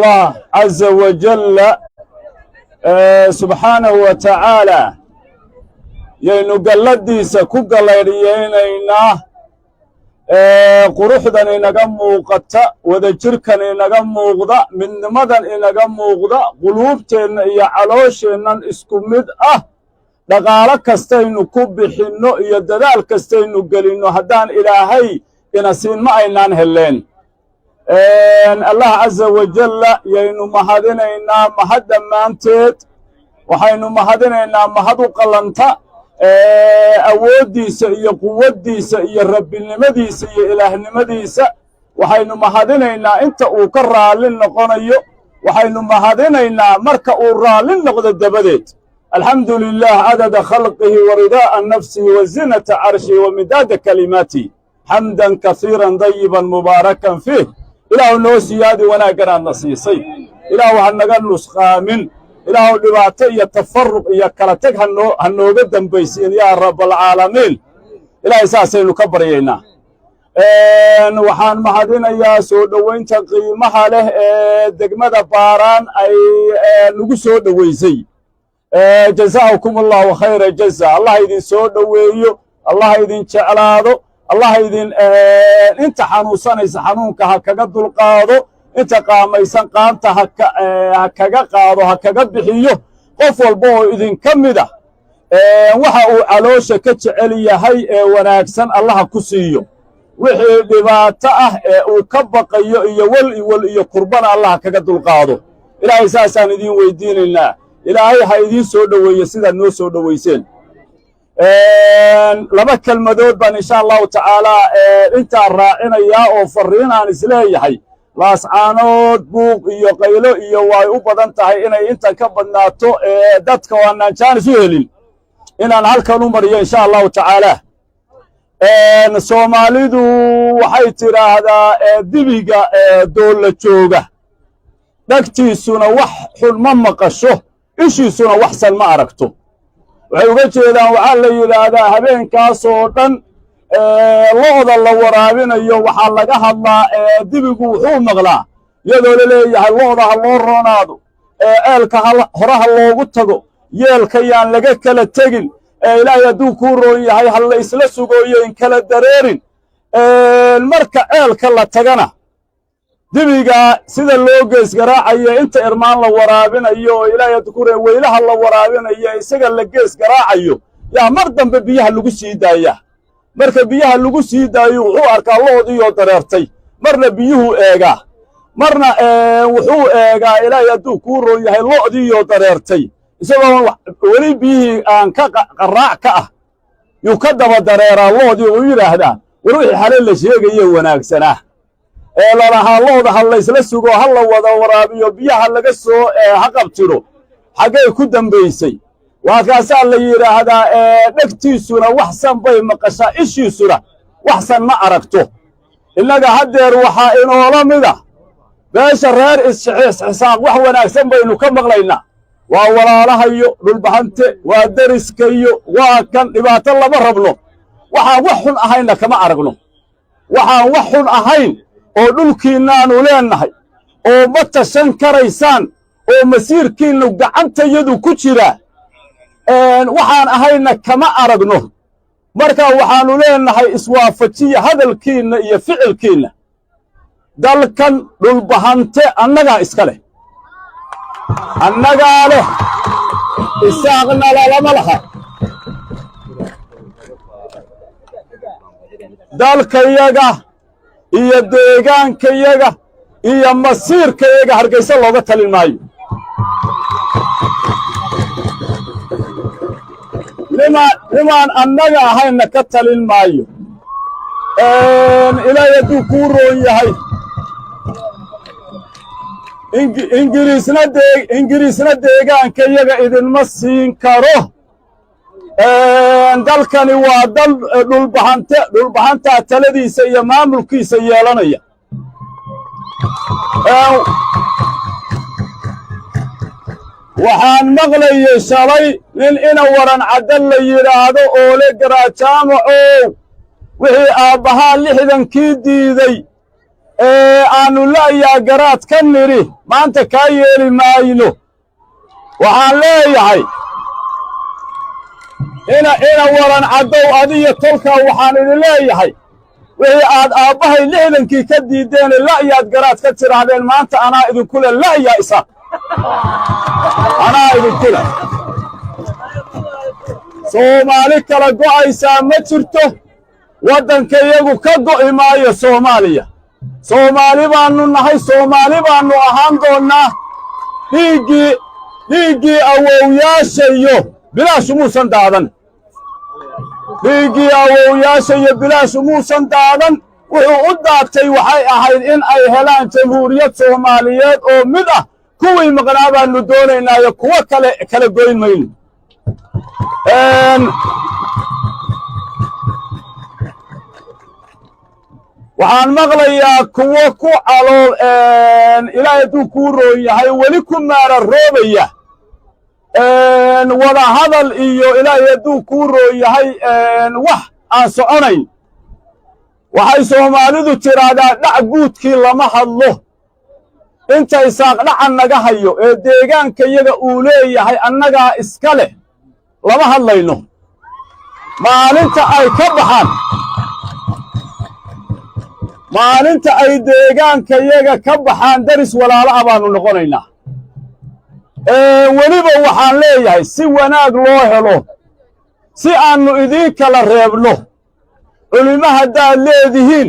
الله عز وجل سبحانه وتعالى ينو قلديسا كو قليريينينا quruxdan inaga muuqata wadajirkan inaga muuqda midnimadan inaga muuqda quluubteenna iyo caloosheennan isku mid ah dhaqaalo kastaynu ku bixinno iyo dadaal kastaynu gelinno haddaan ilaahay ina siin ma aynaan heleen allah caza wajalla yaynu mahadinaynaa mahad dhammaanteed waxaynu mahadinaynaa mahad u qallanta awooddiisa iyo quwaddiisa iyo rabbinimadiisa iyo ilaahnimadiisa waxaynu mahadinaynaa inta uu ka raallin noqonayo waxaynu mahadinaynaa marka uu raallin noqdo dabadeed alxamdu lilah cadada khalqihi wa ridaa'a nafsihi wa zinata carshihi wa midaada kalimaatihi xamdan kasiiran dayiban mubaarakan fiih ilaahu noo siyaadi wanaaganaadna siisay ilaahu ha naga nusqaamin ilaahu dhibaato iyo tafaruq iyo kala tag ha nooga dambaysiin yaa rabbalcaalamiin ilaahay saasaynu ka baryaynaa waxaan mahadinayaa soo dhowaynta qiimaha leh ee degmada baaraan ay nagu soo dhowaysay jazaakum allahu khayra jaza allah idin soo dhoweeyo allah idin jeclaado allah idin inta xanuunsanaysa xanuunka ha kaga dulqaado inta qaamaysan qaanta ha kaga qaado ha kaga bixiyo qof walba oo idinka mid ah waxa uu caloosha ka jecel yahay ee wanaagsan allaha ku siiyo wixii dhibaato ah ee uu ka baqayo iyo wal iyo kurbana allaha kaga dulqaado ilaahay saasaan idiin weydiinaynaa ilaahay ha idiin soo dhoweeye sidaad noo soo dhowayseen laba kelmadood baan insha allahu tacaalaa intaan raacinayaa oo farriin aan isleeyahay laascaanood buuq iyo qaylo iyo way u badan tahay inay intan ka badnaato dadka waanaan jaanis u helin inaan halkan u mariyo insha allahu tacaalaa soomaalidu waxay tidhaahdaa dibiga doolla jooga dhagtiisuna wax xun ma maqasho ishiisuna waxsan ma aragto waxay uga jeedaan waxaa la yidhaahdaa habeenkaasoo dhan lo'da la waraabinayo waxaa laga hadlaa dibigu wuxuu maqlaa iyadoo la leeyahay lo'da ha loo roonaado eelka horaha loogu tago yeelka yaan laga kala tegin ilaahay hadduu kuu roon yahay ha la isla sugooyo in kala dareerin marka ceelka la tagana dibiga sida loo gees garaacayo inta irmaan la waraabinayo oo ilaahay hadduu ku roon weylaha la waraabinayo isaga la gees garaacayo yaa mar dambe biyaha lagu sii daaya marka biyaha lagu sii daayo wuxuu arkaa lo'diiyoo dareertay marna biyuhu eegaa marna wuxuu eegaa ilaahay hadduu kuu roon yahay lo'diiyoo dareertay isagoo weli biyihii aan ka qaraac ka ah yuu ka daba dareeraa lo'dii uu yidhaahdaa war wixii xale la sheegaye wanaagsanaa lalahaa lo'da ha laysla sugo ha la wada waraabiyo biyaha laga soo ha qabtiro xaggay ku dambaysay waakaasaa la yidhaahdaa dhegtiisuna waxsan bay maqashaa ishiisuna waxsan ma aragto innaga haddeer waxaa inoola mida beesha reer isxisaaq wax wanaagsan baynu ka maqlaynaa waa walaalahayo dhulbahante waa deriskayo waa kan dhibaato lama rabno waxaan wax xun ahaynna kama aragno waxaan wax xun ahayn oo dhulkiinnaannu leennahay oo ma tashan karaysaan oo masiirkiinnu gacantayadu ku jiraa waxaan ahayna kama aragno marka waxaannu leennahay iswaafajiya hadalkiinna iyo ficilkiinna dalkan dhulbahante annagaa iska leh annagaa leh isaaqna lalama laha dalkayaga iyo deegaankayaga iyo masiirkayaga hargaysa looga talin maayo nimaan annaga ahayna ka talin maayo ilaahay hadduu kuu roon yahay ingiriisna deegaankayaga idinma siin karo dalkani waa dal dhulbahantaa taladiisa iyo maamulkiisa yeelanaya waxaan maqlayay shalay nin ina waran caddan la yidhaahdo oo le garaajaamacow wixii aabbahaa 60kii diiday aanu la'yaa garaad ka nidhi maanta kaa yeeli mayno waxaan leeyahay ina waran caddow adiyo tolkaa waxaan idin leeyahay wixii aad aabbahay lixdankii ka diideen la'yaad garaad ka tidhaahdeen maanta anaa idinku leh la'yaa isaaq anaa idinku leh soomaali kala go'aysaa ma jirto waddanka iyagu ka go'i maayo soomaaliya soomaali baannu nahay soomaali baannu ahaan doonnaa dhiiggii awowyaashayo bilaash muusan daadan dhiiggii awowyaashayo bilaash muusan daadan wuxuu u daatay waxay ahayd in ay helaan jamhuuriyad soomaaliyeed oo mid ah kuwii maqnaa baannu doonaynaayo kuwo kala goyn mayno waxaan maqlayaa kuwo ku calool ilaahay hadduu kuu roon yahay weli ku maararoobaya wada hadal iyo ilaahay hadduu kuu roon yahay wax aan soconayn waxay soomaalidu tidhaahdaa dhac guudkii lama hadlo inta isaaq dhacan naga hayo ee deegaanka yaga uu leeyahay annagaa iska leh lama hadlayno maalinta ay ka baxaan maalinta ay deegaanka yaga ka baxaan daris walaalo ah baannu noqonaynaa weliba waxaan leeyahay si wanaag loo helo si aannu idiin kala reebno culimo haddaad leedihiin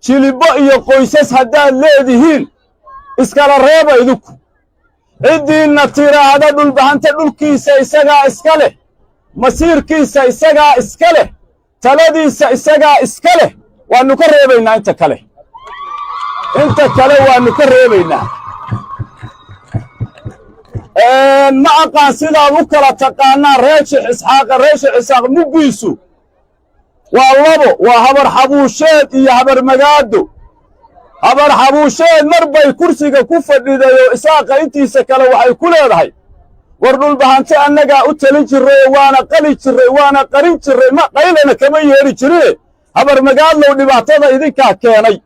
jilibbo iyo qoysas haddaad leedihiin iskala reeba idinku ciddiinna tiraahda dhulbahanta dhulkiisa isagaa iska leh masiirkiisa isagaa iska leh taladiisa isagaa iska leh waannu ka reebaynaa inta kale waannu ka reebaynaa ma aqaan sidaad u kala taqaanaan reer sheekh isxaaq muggiisu waa labo waa habar xabuusheed iyo habar magaado habar xabuusheed mar bay kursiga ku fadhiday oo isaaqa intiisa kale waxay ku leedahay war dhulbahante annagaa u talin jirray waana qali jirray waana qarin jirray ma qaylana kama yeedhi jirine habar magaadlow dhibaatada idinkaa keenay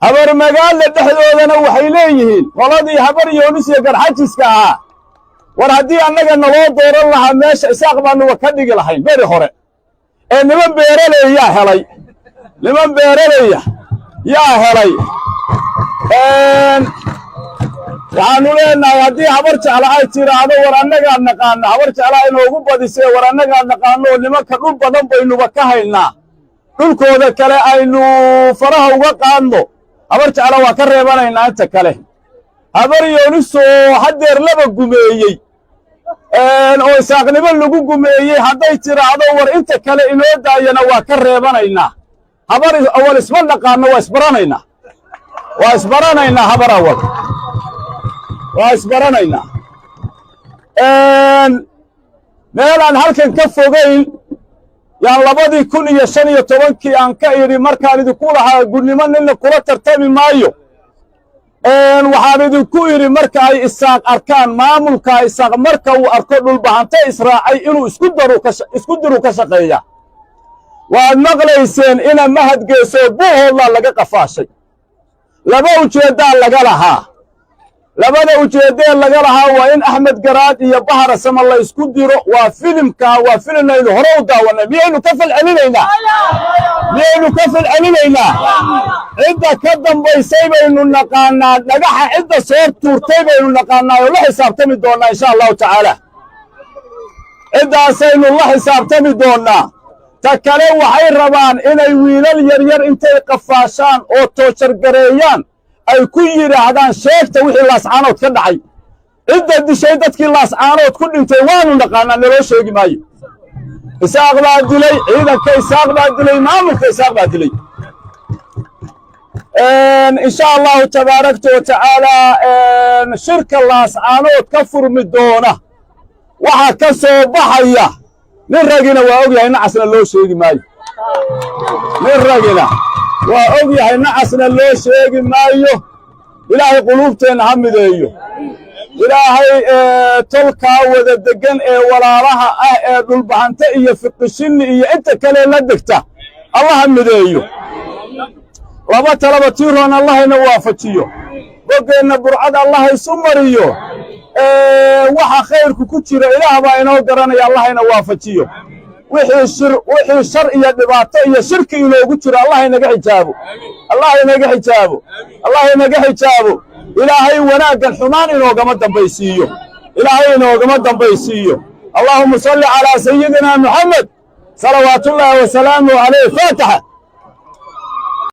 habar magaadla dhexdoodana waxay leeyihiin qoladii habar yoonis iyo garxajiska ahaa war haddii annaga naloo dooran lahaa meesha isaaq baanuga ka dhigi lahayn beri hore ee niman beeraley yaa helay waxaannu leenahay haddii habar jecla ay tiraahdo war annagaa naqaano habar jeclaa inoogu badisee war annagaa naqaanoo nimanka dhul badan baynuba ka haynaa dhulkooda kale aynu faraha uga qaadno habar jecla waa ka reebanaynaa inta kale habar yoonisoo haddeer laba gumeeyey oo isaaqnimo lagu gumeeyey hadday tiraahdo war inta kale inoo daayana waa ka reebanaynaa habar awal isma naqaanno waa isbaranaynaa habar awal waa isbaranaynaa meelaan halkan ka fogayn yaan 2015 aan ka idhi markaan idinku lahaa gudnimo ninna kula tartami maayo waxaan idinku idhi marka ay isaaq arkaan maamulka isaaq marka uu arko dhulbahante israacay inuu isku diru ka shaqeeya waad maqlayseen ina mahadgeeso buuhoodlaa laga qafaashay laba ujeeddaan laga lahaa labada ujeeddeen laga lahaa waa in axmed garaad iyo bahara sama la isku diro waa filimnaynu hore u daawanay miyaynu ka falcelinaynaa cidda ka dambaysay baynu naqaanaa dhagaxa cidda soo tuurtay baynu naqaanaa oo la xisaabtami doonnaa insha allahu tacaala ciddaasaynu la xisaabtami doonnaa ta kale waxay rabaan inay wiilal yaryar intay qafaashaan oo toojargareeyaan ay ku yidhaahdaan sheegta wixii laascaanood ka dhacay cidda dishay dadkii laascaanood ku dhintay waanu naqaanaa naloo sheegi maayo isaaq baa dilay ciidanka isaaq baa dilay maamulka isaaq baa dilay insha allahu tabaarakta wa tacaalaa shirka laascaanood ka furmi doona waxaa ka soo baxaya nin ragina waa og yahay nacasna loo sheegi maayo waa og yahay nacasna loo sheegi maayo ilaahay quluubteenna ha mideeyo ilaahay tolkaa wada deggan ee walaalaha ah ee dhulbahante iyo fiqishinni iyo inta kale la degta allah ha mideeyo laba talaba tiiroon allahayna waafajiyo boggeenna burcad allah isu mariyo waxa khayrku ku jira ilaah baa inoo garanaya allahayna waafajiyo wixii shar iyo dhibaato iyo shirki inoogu jiro allah inaga xijaabo ilaahay wanaaggan xumaan inoogama dambaysiiyo اللهم صل على سيدنا محمد صلوات الله وسلامه عليه. فاتحة.